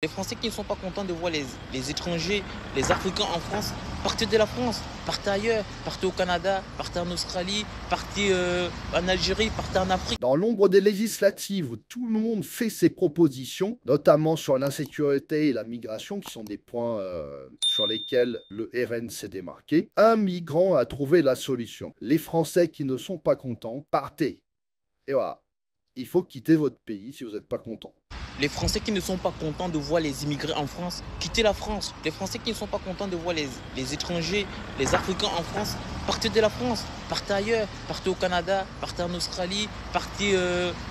Les Français qui ne sont pas contents de voir les étrangers, les Africains en France, partez de la France, partez ailleurs, partez au Canada, partez en Australie, partez en Algérie, partez en Afrique. Dans l'ombre des législatives où tout le monde fait ses propositions, notamment sur l'insécurité et la migration, qui sont des points sur lesquels le RN s'est démarqué, un migrant a trouvé la solution. Les Français qui ne sont pas contents, partez. Et voilà, il faut quitter votre pays si vous n'êtes pas content. Les Français qui ne sont pas contents de voir les immigrés en France, quittez la France. Les Français qui ne sont pas contents de voir les étrangers, les Africains en France, partez de la France, partez ailleurs, partez au Canada, partez en Australie, partez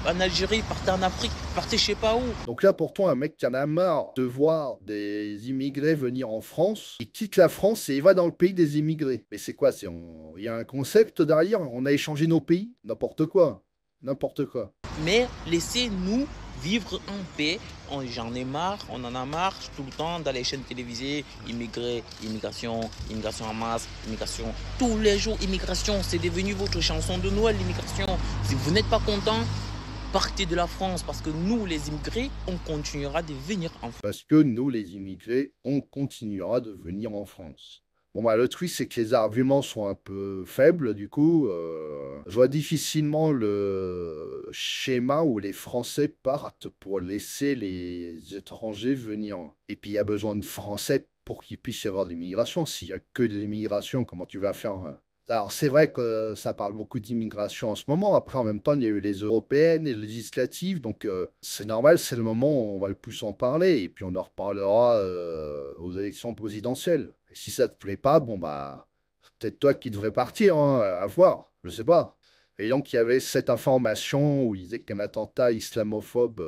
en Algérie, partez en Afrique, partez je sais pas où. Donc là, pourtant, un mec qui en a marre de voir des immigrés venir en France, il quitte la France et il va dans le pays des immigrés. Mais c'est quoi? Il y a un concept derrière, on a échangé nos pays? N'importe quoi. N'importe quoi. Mais laissez-nous vivre en paix. J'en ai marre, on en a marre tout le temps dans les chaînes télévisées. Immigrés, immigration, immigration en masse, immigration. Tous les jours, immigration, c'est devenu votre chanson de Noël, l'immigration. Si vous n'êtes pas content, partez de la France parce que nous, les immigrés, on continuera de venir en France. Parce que nous, les immigrés, on continuera de venir en France. Bon, bah, le truc, c'est que les arguments sont un peu faibles, du coup. Je vois difficilement le schéma où les Français partent pour laisser les étrangers venir. Et puis, il y a besoin de Français pour qu'il puisse y avoir de l'immigration. S'il n'y a que de l'immigration, comment tu vas faire? Alors, c'est vrai que ça parle beaucoup d'immigration en ce moment. Après, en même temps, il y a eu les européennes et les législatives. Donc, c'est normal, c'est le moment où on va le plus en parler. Et puis, on en reparlera aux élections présidentielles. Et si ça te plaît pas, bon, bah, c'est peut-être toi qui devrais partir, hein, à voir. Je sais pas. Et donc, il y avait cette information où il disait qu'un attentat islamophobe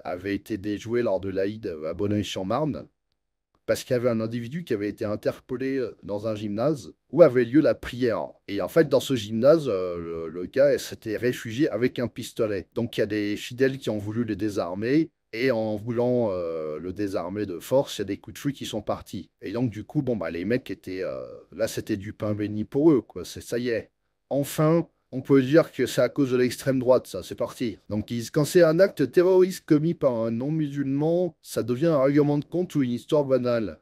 avait été déjoué lors de l'Aïd à Bonneuil-sur-Marne parce qu'il y avait un individu qui avait été interpellé dans un gymnase où avait lieu la prière. Et en fait, dans ce gymnase, le gars s'était réfugié avec un pistolet. Donc il y a des fidèles qui ont voulu le désarmer. Et en voulant le désarmer de force, il y a des coups de feu qui sont partis. Et donc, du coup, bon, bah, les mecs étaient. Là, c'était du pain béni pour eux, quoi. Ça y est. Enfin, on peut dire que c'est à cause de l'extrême droite, ça, c'est parti. Donc, quand c'est un acte terroriste commis par un non-musulman, ça devient un règlement de compte ou une histoire banale.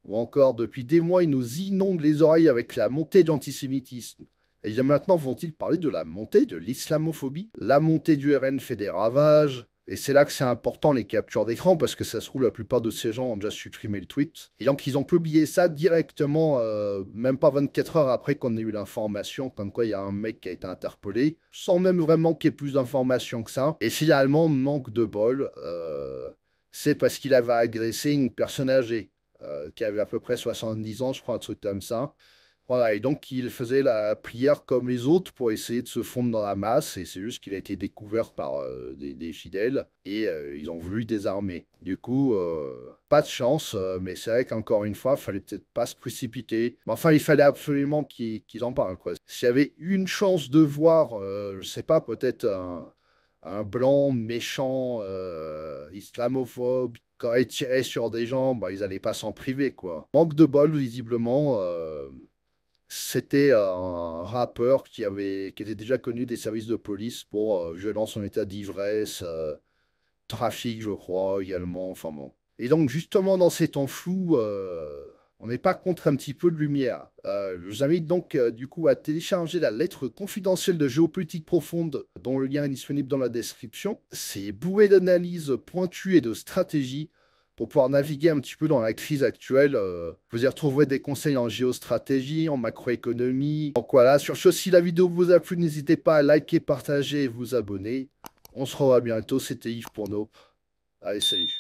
Ou encore, depuis des mois, ils nous inondent les oreilles avec la montée de l'antisémitisme. Et bien maintenant, vont-ils parler de la montée de l'islamophobie? La montée du RN fait des ravages. Et c'est là que c'est important les captures d'écran, parce que ça se trouve, la plupart de ces gens ont déjà supprimé le tweet. Et donc, ils ont publié ça directement, même pas 24 heures après qu'on ait eu l'information, comme quoi il y a un mec qui a été interpellé, sans même vraiment qu'il y ait plus d'informations que ça. Et finalement, manque de bol, c'est parce qu'il avait agressé une personne âgée, qui avait à peu près 70 ans, je crois, un truc comme ça. Voilà, et donc il faisait la prière comme les autres pour essayer de se fondre dans la masse, et c'est juste qu'il a été découvert par des fidèles, et ils ont voulu le désarmer. Du coup, pas de chance, mais c'est vrai qu'encore une fois, il fallait peut-être pas se précipiter. Mais enfin, il fallait absolument qu'ils en parlent, quoi. S'il y avait une chance de voir, je sais pas, peut-être un blanc méchant, islamophobe, qui aurait tiré sur des gens, bah, ils n'allaient pas s'en priver, quoi. Manque de bol, visiblement. C'était un rappeur qui était déjà connu des services de police pour violence en état d'ivresse, trafic, je crois, également. Enfin bon. Et donc, justement, dans ces temps flous, on n'est pas contre un petit peu de lumière. Je vous invite donc, du coup, à télécharger la lettre confidentielle de géopolitique profonde, dont le lien est disponible dans la description. C'est bourré d'analyses pointues et de stratégies pour pouvoir naviguer un petit peu dans la crise actuelle. Vous y retrouverez des conseils en géostratégie, en macroéconomie. Donc voilà, sur ce, si la vidéo vous a plu, n'hésitez pas à liker, partager et vous abonner. On se revoit bientôt, c'était Yves pour Nope. Allez, salut.